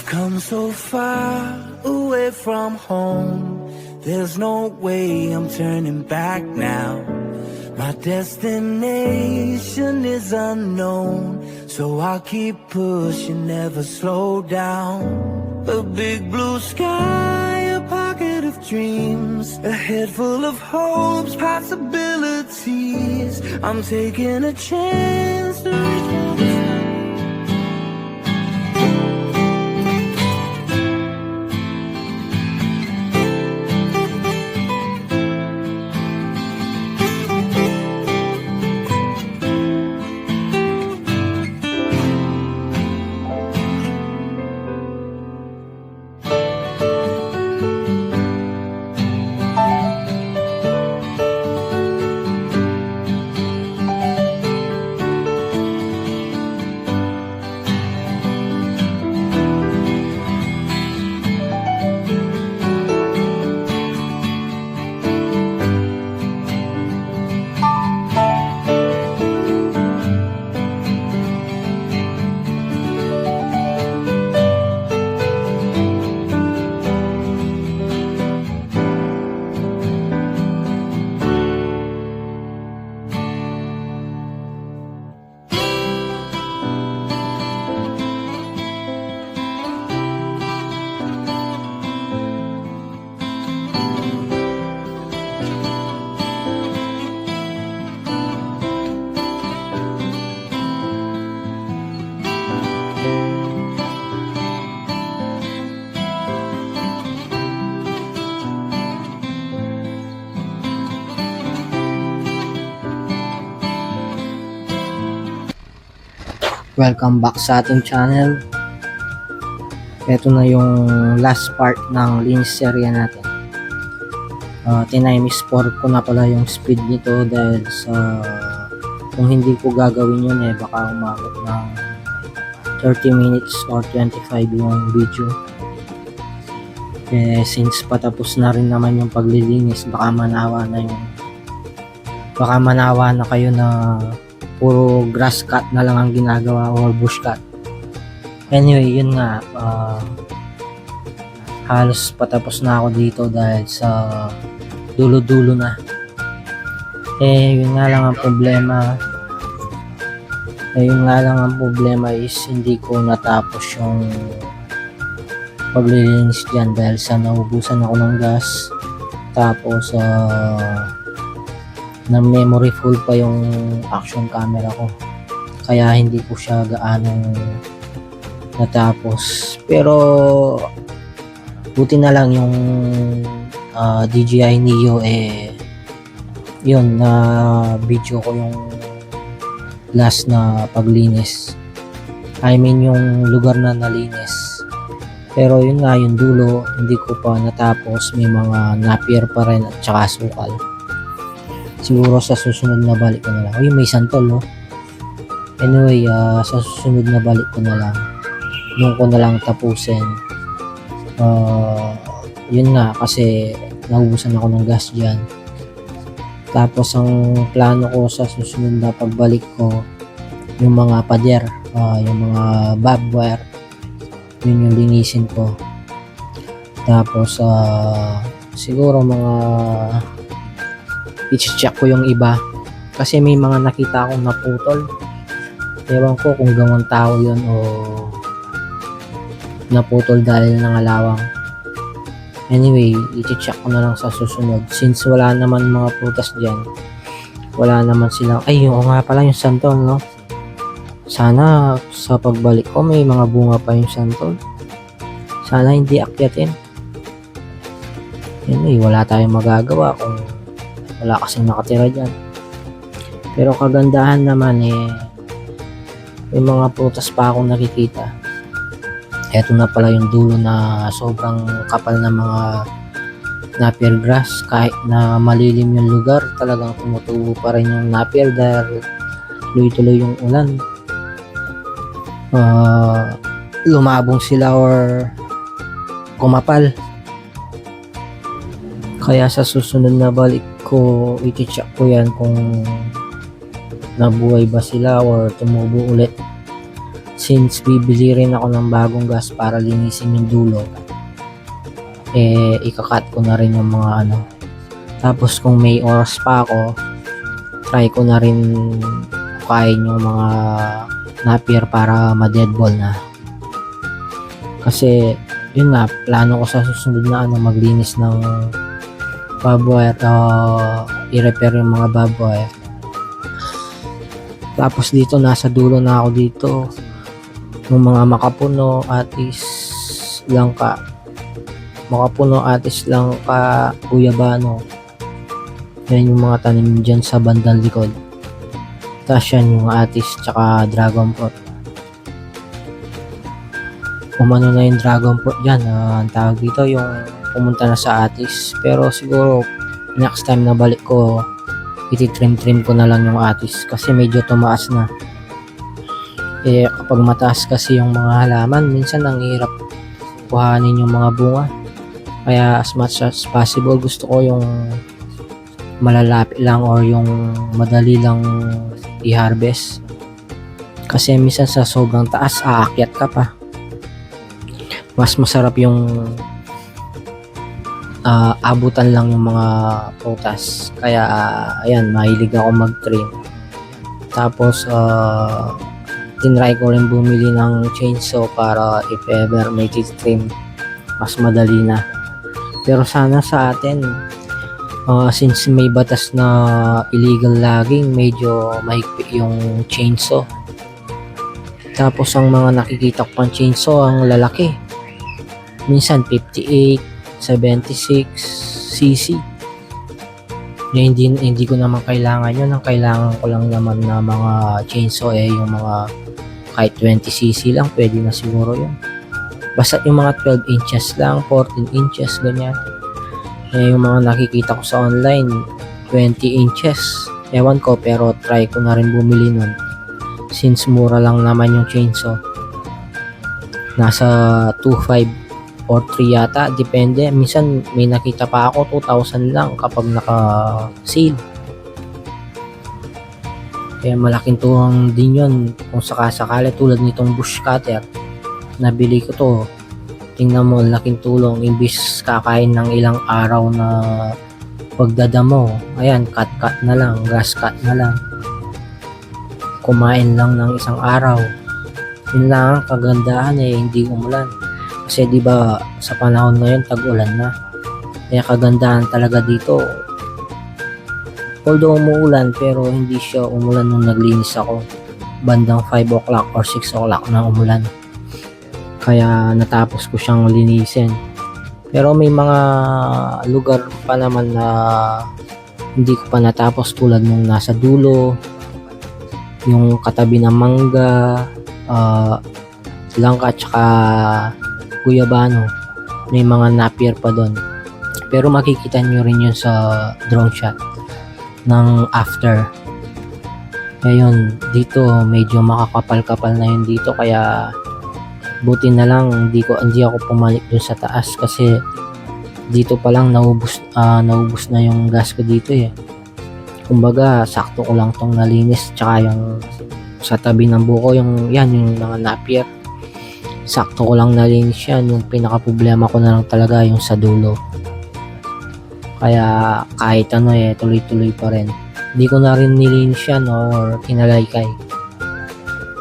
I've come so far away from home. There's no way I'm turning back now. My destination is unknown, so I'll keep pushing, never slow down. A big blue sky, a pocket of dreams, a head full of hopes, possibilities. I'm taking a chance to reach for the stars. Welcome back sa ating channel. Ito na yung last part ng linis serya natin. Tinimis 4 ko na pala yung speed nito dahil sa kung hindi ko gagawin yun baka umabot ng 30 minutes or 25 yung video. Since patapos na rin naman yung paglilinis, baka manawa na kayo na puro grass cut na lang ang ginagawa or bush cut. Anyway, yun nga, halos patapos na ako dito dahil sa dulo-dulo na. Yun nga lang ang problema is hindi ko natapos yung paglilinis dyan dahil sa naubusan ako ng gas. Tapos na memory full pa yung action camera ko, kaya hindi ko siya gaano natapos. Pero buti na lang yung DJI Neo yun na video ko yung last na paglinis, I mean yung lugar na nalinis. Pero yun nga, yung dulo hindi ko pa natapos, may mga napier pa rin at saka sukal. Siguro sa susunod na balik ko na lang. May santol, no? Anyway, sa susunod na balik ko na lang, doon ko na lang tapusin. Yun nga, kasi naubusan ako ng gas dyan. Tapos ang plano ko sa susunod na pagbalik ko, yung mga pader, yung mga bob wire, yun yung linisin ko. Tapos siguro mga i-check ko yung iba kasi may mga nakita akong naputol. Ewan ko kung gawang tao yun o naputol dahil ng alawang. Anyway, i-check ko na lang sa susunod since wala naman mga prutas dyan, wala naman silang oo nga pala yung santol, no? Sana sa pagbalik ko may mga bunga pa yung santol, sana hindi akyatin. Anyway, wala tayong magagawa kung wala kasing nakatira dyan. Pero kagandahan naman may mga prutas pa akong nakikita. Eto na pala yung dulo na sobrang kapal na mga napier grass. Kahit na malilim yung lugar, talagang tumutubo pa rin yung napier dahil tuloy-tuloy yung ulan. Lumabong sila or kumapal. Kaya sa susunod na balik ko, i-check ko yan kung nabuhay ba sila or tumubo ulit. since bibili rin ako ng bagong gas para linisin yung dulo, ikakat ko na rin yung mga ano. Tapos kung may oras pa ako, try ko na rin kain yung mga napier para ma-deadball na. Kasi yun nga, plano ko sa susunod na maglinis ng barbwire, i-repair yung mga barbwire. Tapos dito, nasa dulo na ako dito, yung mga makapuno, atis, langka, guyabano. Yan yung mga tanim dyan sa bandang likod. Tapos yan yung atis tsaka dragon fruit. Umano na yung dragon fruit dyan, ang tawag dito yung pumunta na sa atis. Pero siguro next time na balik ko, ititrim-trim ko na lang yung atis kasi medyo tumaas na. Kapag mataas kasi yung mga halaman, minsan ang hirap kuhanin yung mga bunga. Kaya as much as possible, gusto ko yung malalapit lang or yung madali lang i-harvest. Kasi minsan sa sobrang taas, aakyat ka pa. Mas masarap yung abutan lang yung mga prutas. Kaya ayan, mahilig ako mag-trim. Tapos tinry ko rin bumili ng chainsaw para if ever may titrim, mas madali na. Pero sana sa atin, since may batas na illegal logging, medyo mahigpit yung chainsaw. Tapos ang mga nakikita ko pang chainsaw, ang lalaki. Minsan 58, 76 cc. Hindi ko naman kailangan yun. Ang kailangan ko lang naman na mga chainsaw yung mga kahit 20 cc lang, pwede na siguro yun. Basta yung mga 12 inches lang, 14 inches, ganyan. Yung mga nakikita ko sa online, 20 inches. Ewan ko, pero try ko na rin bumili nun. Since mura lang naman yung chainsaw. Nasa 2.5 or 3 yata, depende. Minsan may nakita pa ako 2,000 lang kapag naka-sale. Kaya malaking tulong din yun kung sakasakali, tulad nitong bush cutter. Nabili ko to. Tingnan mo, laking tulong. Imbis kakain ng ilang araw na pagdadamo, ayan, cut na lang, grass cut na lang. Kumain lang ng isang araw. Yun lang ang kagandahan, hindi umulan. Kasi di ba sa panahon ngayon tag-ulan na. Kaya kagandahan talaga dito. Although umuulan, pero hindi siya umulan nung naglinis ako. Bandang 5 o'clock or 6 o'clock na umulan. Kaya natapos ko siyang linisin. Pero may mga lugar pa naman na hindi ko pa natapos, tulad nung nasa dulo, yung katabi ng mangga, langka tsaka guyabano. May mga napier pa doon. Pero makikita nyo rin yun sa drone shot ng after. Ngayon, dito medyo makakapal-kapal na yun dito, kaya buti na lang hindi ako pumalik dun sa taas kasi dito pa lang naubos na yung gas ko dito Kumbaga sakto ko lang tong nalinis, tsaka yung sa tabi ng buko, yung mga napier, sakto ko lang nalinis yan. Yung pinaka problema ko na lang talaga yung sa dulo. Kaya kahit tuloy-tuloy pa rin. Hindi ko na rin nilinis yan or kinalaykay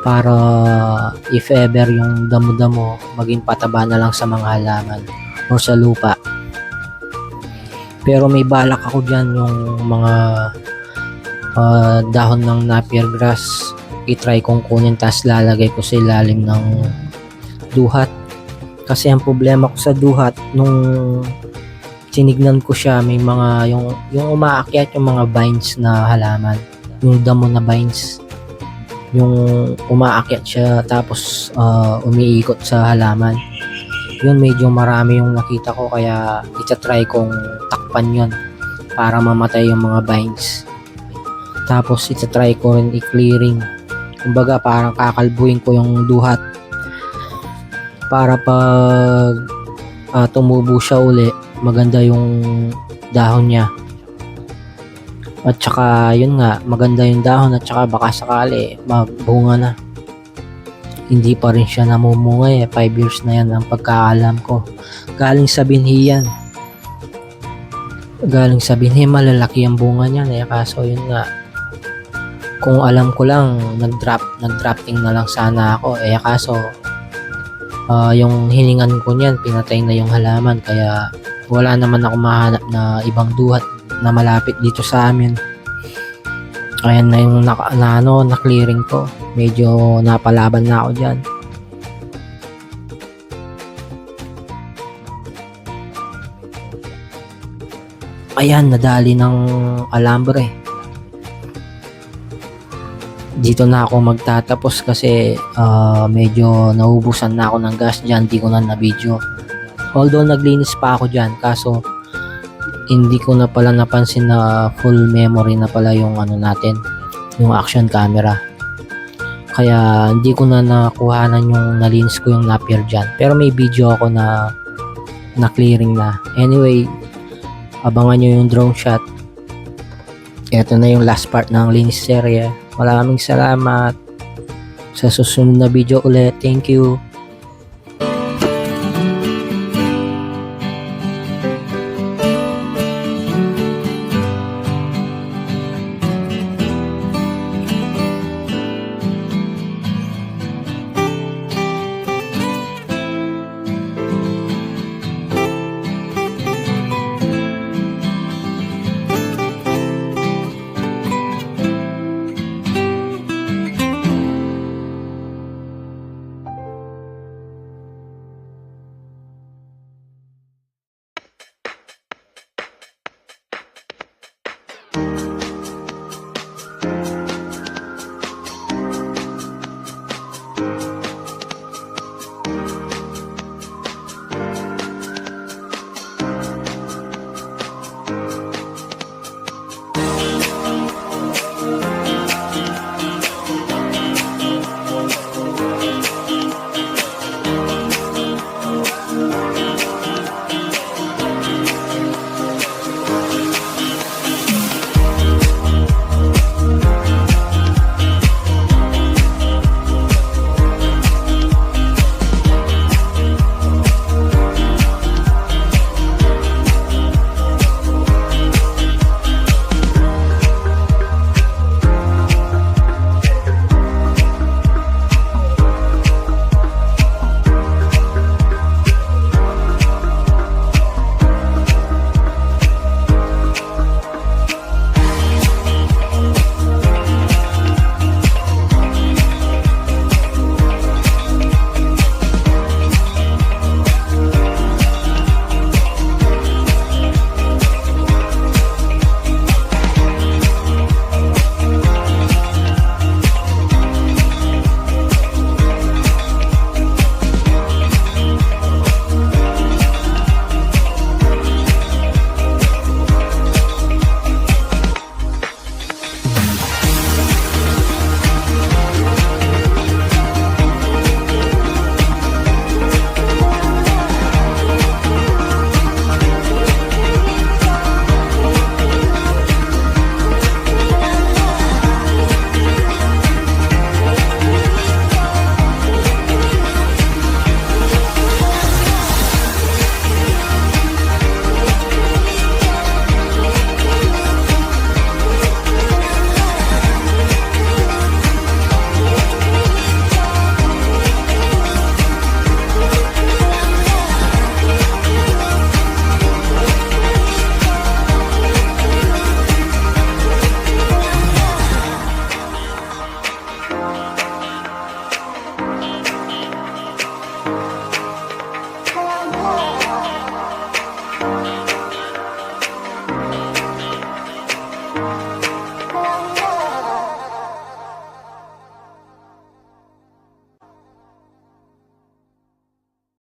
para if ever yung damo-damo maging pataba na lang sa mga halaman or sa lupa. Pero may balak ako dyan yung mga dahon ng napier grass, itry kong kunin tas lalagay ko sa ilalim ng duhat. Kasi ang problema ko sa duhat, nung tinignan ko siya, may mga yung umaakyat yung mga vines na halaman, yung damo na vines, yung umaakyat siya tapos umiikot sa halaman. Yun, medyo marami yung nakita ko, kaya itatry kong takpan yun para mamatay yung mga vines. Tapos itatry ko rin i-clearing. Kumbaga parang kakalbuin ko yung duhat para pag tumubo siya uli, maganda yung dahon niya. At saka yun nga, maganda yung dahon, at saka baka sakali magbunga na. hindi pa rin siya namumungay. 5 years na yan ang pagkaalam ko. Galing sa binhi yan. Galing sa binhi, malalaki ang bunga niyan eh. Kaso yun nga, kung alam ko lang, nag-drafting na lang sana ako. Eh kaso, yung hiningan ko niyan, pinatay na yung halaman. Kaya wala naman ako mahanap na ibang duhat na malapit dito sa amin. Ayan na yung na-clearing ko. Medyo napalaban na ako dyan. Ayan, nadali ng alambre. Dito na ako magtatapos kasi medyo naubusan na ako ng gas dyan. Di ko na na-video. Although naglinis pa ako dyan, kaso hindi ko na pala napansin na full memory na pala yung ano natin, yung action camera. Kaya hindi ko na nakuhanan yung nalinis ko yung Napier dyan. Pero may video ako na clearing na. Anyway, abangan nyo yung drone shot. Ito na yung last part ng linis serye. Maraming salamat. Sa susunod na video ulit. Thank you.